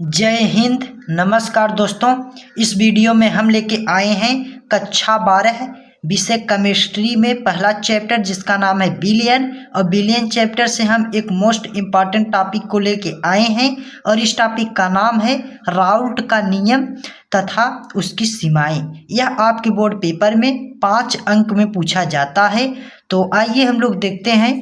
जय हिंद। नमस्कार दोस्तों, इस वीडियो में हम लेके आए हैं कक्षा 12 विषय केमिस्ट्री में पहला चैप्टर जिसका नाम है बिलियन। और बिलियन चैप्टर से हम एक मोस्ट इम्पॉर्टेंट टॉपिक को लेके आए हैं और इस टॉपिक का नाम है राउल्ट का नियम तथा उसकी सीमाएं। यह आपके बोर्ड पेपर में 5 अंक में पूछा जाता है। तो आइए हम लोग देखते हैं।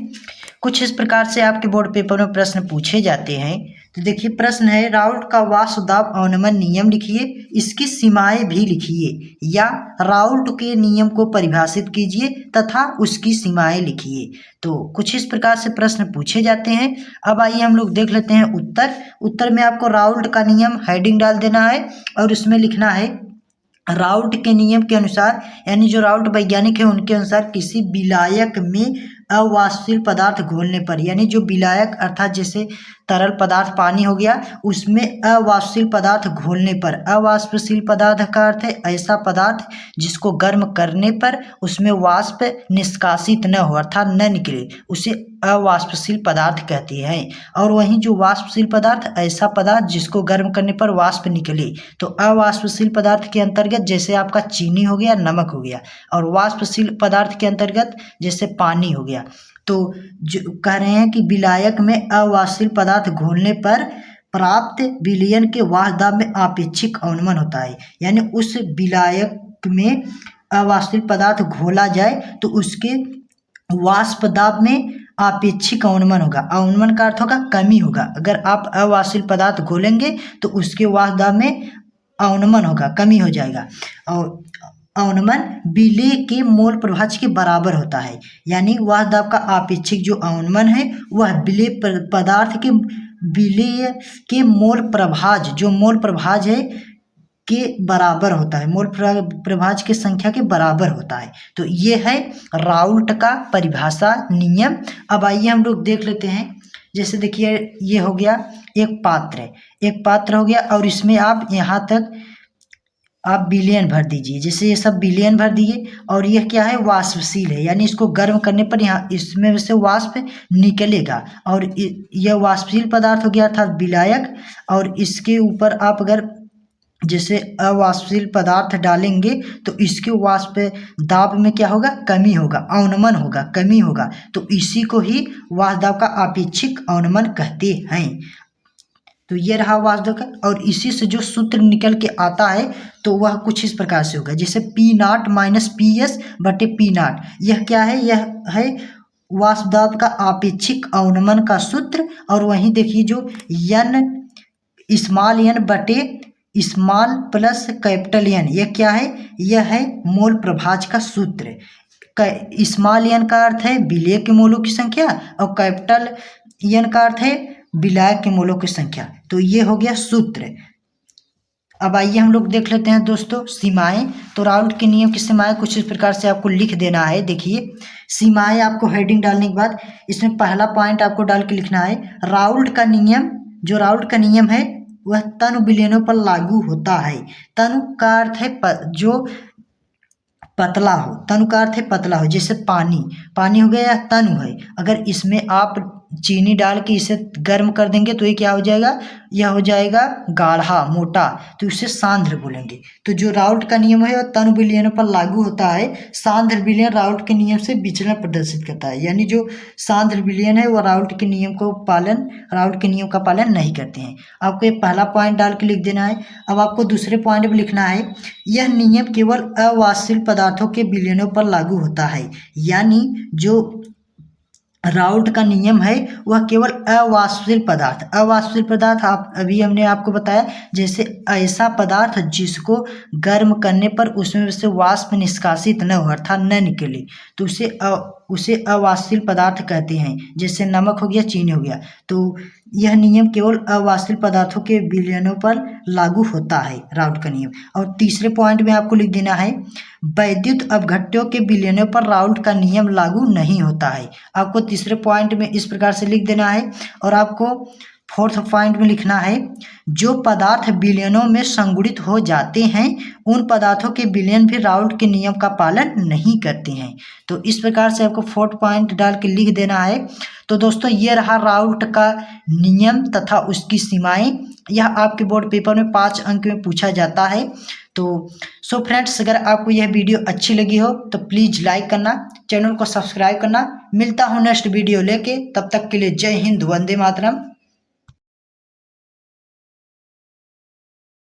कुछ इस प्रकार से आपके बोर्ड पेपर में प्रश्न पूछे जाते हैं। तो देखिए, प्रश्न है राउल्ट का वाष्प दाब अवनमन नियम लिखिए, इसकी सीमाएं भी लिखिए, या राउल्ट के नियम को परिभाषित कीजिए तथा उसकी सीमाएं लिखिए। तो कुछ इस प्रकार से प्रश्न पूछे जाते हैं। अब आइए हम लोग देख लेते हैं उत्तर में आपको राउल्ट का नियम हेडिंग डाल देना है और उसमें लिखना है राउल्ट के नियम के अनुसार, यानी जो राउल्ट वैज्ञानिक है उनके अनुसार किसी विलायक में अवाष्पशील पदार्थ घोलने पर, यानी जो विलायक अर्थात जैसे तरल पदार्थ पानी हो गया, उसमें अवाष्पशील पदार्थ घोलने पर, अवाष्पशील पदार्थ का अर्थ है ऐसा पदार्थ जिसको गर्म करने पर उसमें वाष्प निष्कासित न हो अर्थात न निकले, उसे अवाष्पशील पदार्थ कहते हैं। और वहीं जो वाष्पशील पदार्थ ऐसा पदार्थ जिसको गर्म करने पर वाष्प निकले। तो अवाष्पशील पदार्थ के अंतर्गत जैसे आपका चीनी हो गया, नमक हो गया, और वाष्पशील पदार्थ के अंतर्गत जैसे पानी हो गया। तो जो कह रहे हैं कि विलायक में अवाष्पशील पदार्थ घोलने पर प्राप्त विलयन के वाष्प दाब में आपेक्षिक अवनमन होता है, यानी उस विलायक में अवाष्पशील पदार्थ घोला जाए तो उसके वाष्प दाब में आपेक्षिक अवनमन होगा। अवनमन का अर्थ होगा कमी होगा। अगर आप अवाष्पशील पदार्थ घोलेंगे तो उसके वाष्प दाब में अवनमन होगा, कमी हो जाएगा। और अवनमन विलेय के मोल प्रभाज के बराबर होता है, यानी वाष्प दाब का आपेक्षिक जो अवनमन है वह विलेय पदार्थ के विलेय के मोल प्रभाज, जो मोल प्रभाज है के बराबर होता है, मोल प्रभाज की संख्या के बराबर होता है। तो ये है राउल्ट का परिभाषा नियम। अब आइए हम लोग देख लेते हैं। जैसे देखिए, ये हो गया एक पात्र हो गया और इसमें आप यहाँ तक आप विलयन भर दीजिए। जैसे ये सब विलयन भर दिए और यह क्या है, वाष्पशील है, यानी इसको गर्म करने पर यहाँ इसमें से वाष्प निकलेगा और यह वाष्पशील पदार्थ हो गया अर्थात विलायक। और इसके ऊपर आप अगर जैसे अवाष्पशील पदार्थ डालेंगे तो इसके वाष्प दाब में क्या होगा, कमी होगा, अवनमन होगा, कमी होगा। तो इसी को ही वाष्प दाब का आपेक्षिक अवनमन कहते हैं। तो ये रहा वाष्प दाब का। और इसी से जो सूत्र निकल के आता है तो वह कुछ इस प्रकार से होगा, जैसे P0 माइनस PS बटे P0। यह क्या है, यह है वाष्प दाब का आपेक्षिक अवनमन का सूत्र। और वहीं देखिए जो n स्मॉल n बटे स्मॉल प्लस कैपिटल एन, यह क्या है, यह है मोल प्रभाज का सूत्र। स्मॉल एन का अर्थ है विलेय के मोलों की संख्या और कैपिटल एन का अर्थ है विलायक के मोलों की संख्या। तो ये हो गया सूत्र। अब आइए हम लोग देख लेते हैं दोस्तों सीमाएं। तो राउल्ट के नियम की सीमाएं कुछ इस प्रकार से आपको लिख देना है। देखिए, सीमाएं आपको हेडिंग डालने के बाद इसमें पहला पॉइंट आपको डाल के लिखना है राउल्ट का नियम। जो राउल्ट का नियम है वह तनु विलयनों पर लागू होता है। तनु का अर्थ है जो पतला हो, तनु का अर्थ है पतला हो। जैसे पानी हो गया या तनु है, अगर इसमें आप चीनी डाल के इसे गर्म कर देंगे तो ये क्या हो जाएगा, यह हो जाएगा गाढ़ा, मोटा, तो इसे सांद्र बोलेंगे। तो जो राउल्ट का नियम है वह तनु विलयनों पर लागू होता है। सांद्र विलयन राउल्ट के नियम से विचलन प्रदर्शित करता है, यानी जो सांद्र विलयन है वह राउल्ट के नियम का पालन नहीं करते हैं। आपको ये पहला पॉइंट डाल के लिख देना है। अब आपको दूसरे पॉइंट में लिखना है यह नियम केवल अवाष्पशील पदार्थों के विलयनों पर लागू होता है, यानी जो राउल्ट का नियम है वह केवल अवाष्पशील पदार्थ आप अभी हमने आपको बताया, जैसे ऐसा पदार्थ जिसको गर्म करने पर उसमें से वाष्प निष्कासित न हो अर्थात न निकले, तो उसे अवाष्पशील पदार्थ कहते हैं। जैसे नमक हो गया, चीनी हो गया। तो यह नियम केवल अवाष्पशील पदार्थों के विलयनों पर लागू होता है, राउल्ट का नियम। और तीसरे पॉइंट में आपको लिख देना है वैद्युत अपघट्यों के विलयनों पर राउल्ट का नियम लागू नहीं होता है। आपको तीसरे पॉइंट में इस प्रकार से लिख देना है। और आपको फोर्थ पॉइंट में लिखना है जो पदार्थ विलयनों में संगुणित हो जाते हैं उन पदार्थों के विलयन भी राउल्ट के नियम का पालन नहीं करते हैं। तो इस प्रकार से आपको फोर्थ पॉइंट डाल के लिख देना है। तो दोस्तों ये रहा राउल्ट का नियम तथा उसकी सीमाएं। यह आपके बोर्ड पेपर में 5 अंक में पूछा जाता है। तो सो फ्रेंड्स, अगर आपको यह वीडियो अच्छी लगी हो तो प्लीज़ लाइक करना, चैनल को सब्सक्राइब करना। मिलता हूँ नेक्स्ट वीडियो लेके, तब तक के लिए जय हिंद, वंदे मातरम।